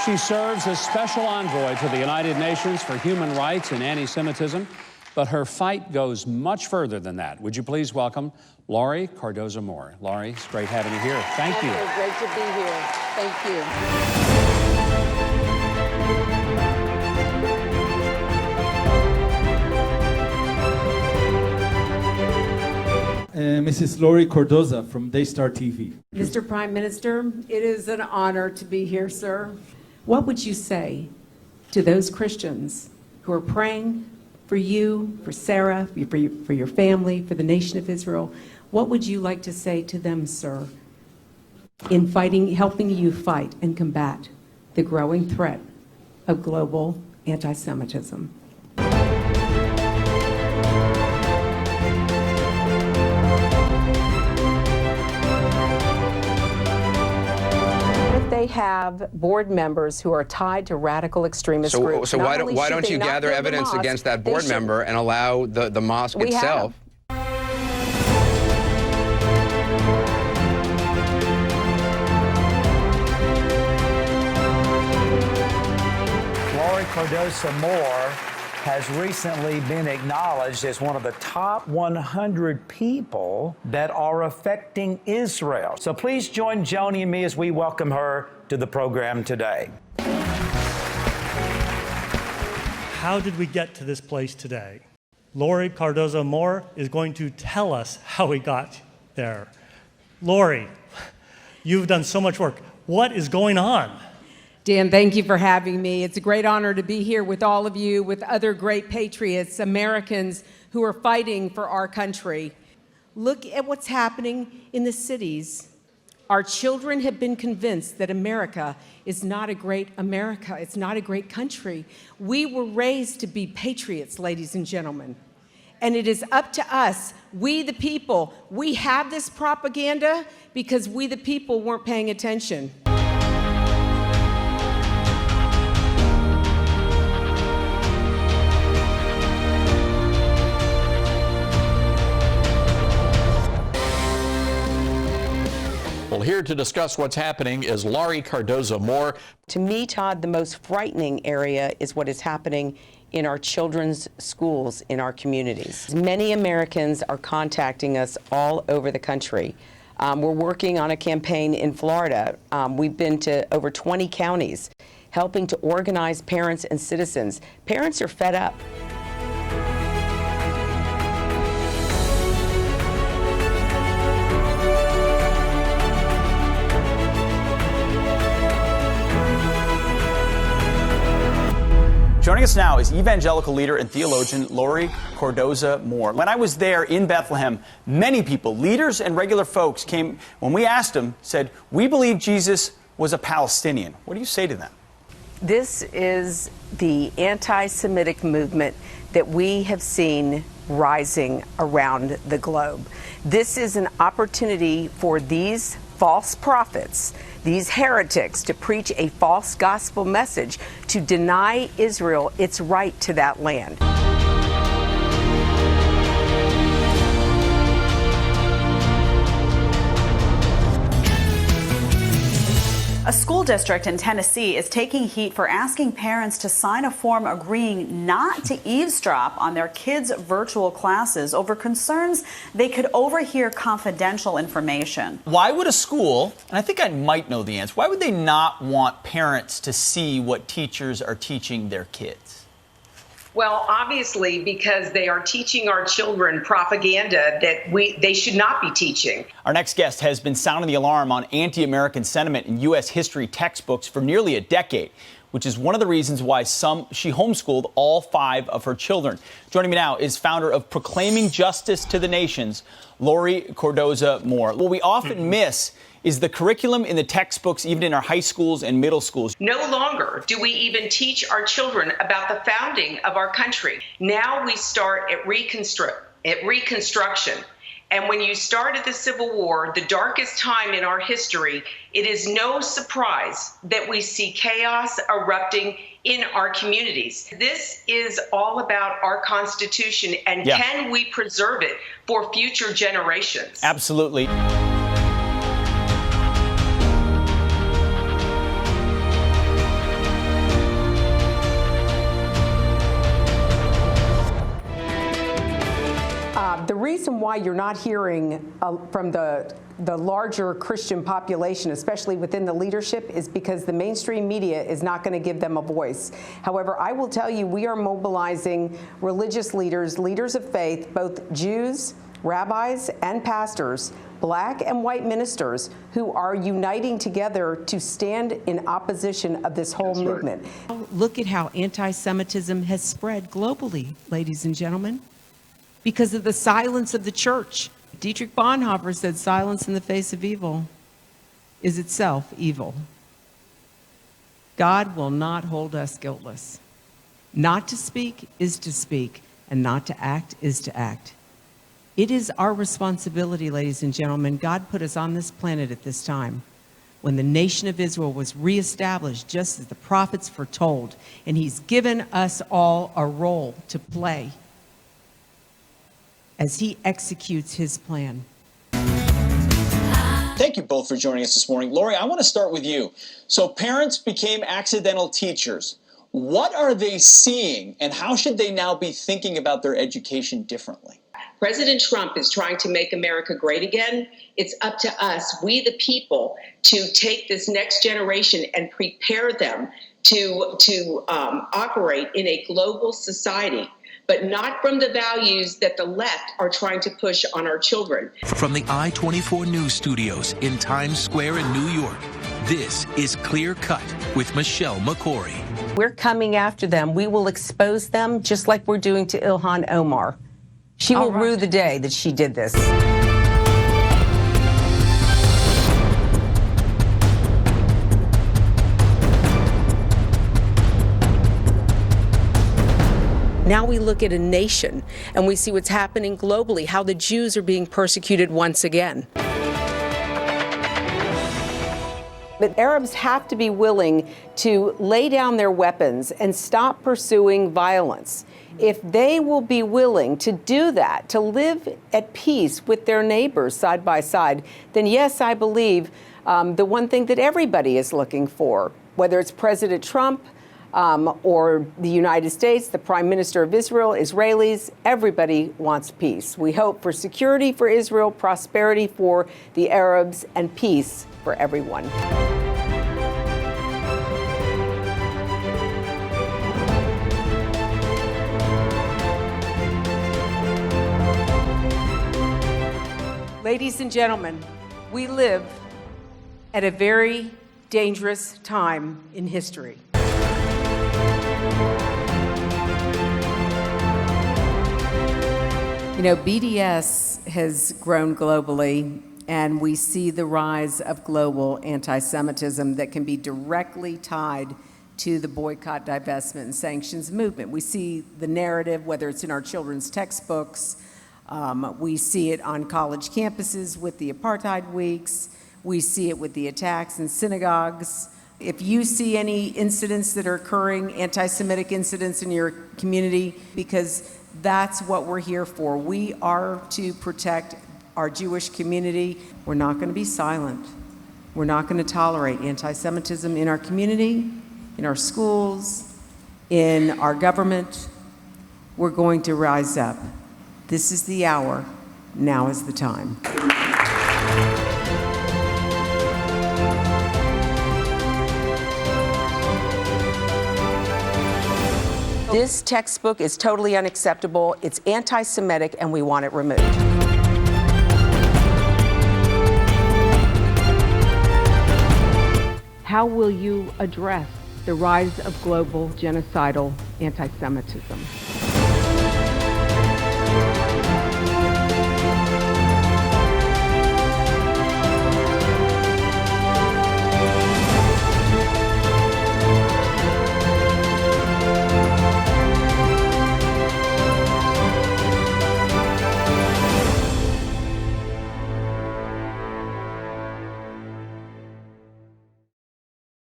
She serves as special envoy to the United Nations for Human Rights and Antisemitism, but her fight goes much further than that. Would you please welcome Laurie Cardoza Moore. Laurie, it's great having you here. Thank you. Great to be here. Thank you. Mrs. Laurie Cardoza from Daystar TV. Mr. Prime Minister, it is an honor to be here, sir. What would you say to those Christians who are praying for you, for Sarah, for your family, for the nation of Israel? What would you like to say to them, sir, in helping you fight and combat the growing threat of global anti-Semitism? They have board members who are tied to radical extremist groups. So why don't you gather evidence against that board member and allow the mosque itself? Laurie Cardoza Moore has recently been acknowledged as one of the top 100 people that are affecting Israel. So please join Joni and me as we welcome her to the program today. How did we get to this place today? Laurie Cardoza Moore is going to tell us how we got there. Laurie, you've done so much work. What is going on? Dan, thank you for having me. It's a great honor to be here with all of you, with other great patriots, Americans who are fighting for our country. Look at what's happening in the cities. Our children have been convinced that America is not a great America. It's not a great country. We were raised to be patriots, ladies and gentlemen. And it is up to us, we the people. We have this propaganda because we the people weren't paying attention. Well, here to discuss what's happening is Laurie Cardoza Moore. To me, Todd, the most frightening area is what is happening in our children's schools in our communities. Many Americans are contacting us all over the country. We're working on a campaign in Florida. We've been to over 20 counties, helping to organize parents and citizens. Parents are fed up. Joining us now is evangelical leader and theologian Laurie Cardoza Moore. When I was there in Bethlehem, many people, leaders and regular folks, came, when we asked them, said, "We believe Jesus was a Palestinian." What do you say to them? This is the anti-Semitic movement that we have seen rising around the globe. This is an opportunity for these false prophets, these heretics, to preach a false gospel message, to deny Israel its right to that land. A school district in Tennessee is taking heat for asking parents to sign a form agreeing not to eavesdrop on their kids' virtual classes over concerns they could overhear confidential information. Why would a school, and I think I might know the answer, why would they not want parents to see what teachers are teaching their kids? Well, obviously, because they are teaching our children propaganda that they should not be teaching. Our next guest has been sounding the alarm on anti-American sentiment in U.S. history textbooks for nearly a decade, which is one of the reasons why she homeschooled all 5 of her children. Joining me now is founder of Proclaiming Justice to the Nations, Laurie Cardoza Moore. What we often miss is the curriculum in the textbooks, even in our high schools and middle schools. No longer do we even teach our children about the founding of our country. Now we start at Reconstruction. And when you start at the Civil War, the darkest time in our history, it is no surprise that we see chaos erupting in our communities. This is all about our Constitution, and can we preserve it for future generations? Absolutely. reason why you're not hearing from the larger Christian population, especially within the leadership, is because the mainstream media is not going to give them a voice. However, I will tell you, we are mobilizing religious leaders, leaders of faith, both Jews, rabbis, and pastors, black and white ministers, who are uniting together to stand in opposition of this whole movement. Look at how anti-Semitism has spread globally, ladies and gentlemen, because of the silence of the church. Dietrich Bonhoeffer said, silence in the face of evil is itself evil. God will not hold us guiltless. Not to speak is to speak, and not to act is to act. It is our responsibility, ladies and gentlemen. God put us on this planet at this time when the nation of Israel was reestablished just as the prophets foretold, and he's given us all a role to play as he executes his plan. Thank you both for joining us this morning. Laurie, I want to start with you. So parents became accidental teachers. What are they seeing, and how should they now be thinking about their education differently? President Trump is trying to make America great again. It's up to us, we the people, to take this next generation and prepare them to operate in a global society, but not from the values that the left are trying to push on our children. From the I-24 News Studios in Times Square in New York, this is Clear Cut with Michelle McCory. We're coming after them. We will expose them just like we're doing to Ilhan Omar. She will rue the day that she did this. Now we look at a nation and we see what's happening globally, how the Jews are being persecuted once again. But Arabs have to be willing to lay down their weapons and stop pursuing violence. If they will be willing to do that, to live at peace with their neighbors side by side, then yes, I believe the one thing that everybody is looking for, whether it's President Trump or the United States, the Prime Minister of Israel, Israelis, everybody wants peace. We hope for security for Israel, prosperity for the Arabs, and peace for everyone. Ladies and gentlemen, we live at a very dangerous time in history. You know, BDS has grown globally, and we see the rise of global anti-Semitism that can be directly tied to the boycott, divestment, and sanctions movement. We see the narrative, whether it's in our children's textbooks, we see it on college campuses with the apartheid weeks, we see it with the attacks in synagogues. If you see any incidents that are occurring, anti-Semitic incidents in your community, because that's what we're here for. We are to protect our Jewish community. We're not going to be silent. We're not going to tolerate anti-Semitism in our community, in our schools, in our government. We're going to rise up. This is the hour. Now is the time. This textbook is totally unacceptable. It's anti-Semitic, and we want it removed. How will you address the rise of global genocidal anti-Semitism?